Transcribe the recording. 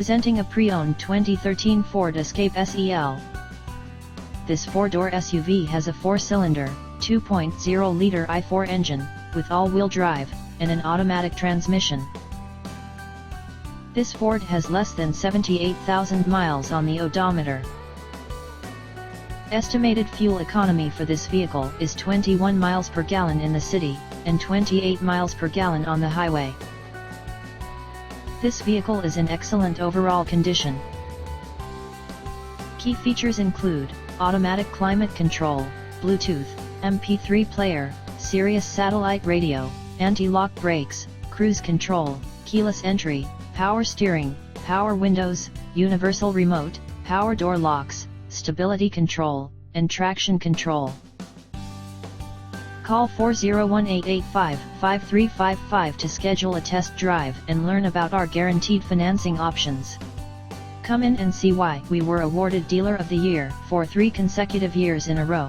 Presenting a pre-owned 2013 Ford Escape SEL. This four-door SUV has a four-cylinder, 2.0-liter i4 engine, with all-wheel drive, and an automatic transmission. This Ford has less than 78,000 miles on the odometer. Estimated fuel economy for this vehicle is 21 miles per gallon in the city, and 28 miles per gallon on the highway. This vehicle is in excellent overall condition. Key features include automatic climate control, Bluetooth, MP3 player, Sirius satellite radio, anti-lock brakes, cruise control, keyless entry, power steering, power windows, universal remote, power door locks, stability control, and traction control. Call 401-885-5355 to schedule a test drive and learn about our guaranteed financing options. Come in and see why we were awarded Dealer of the Year for 3 consecutive years in a row.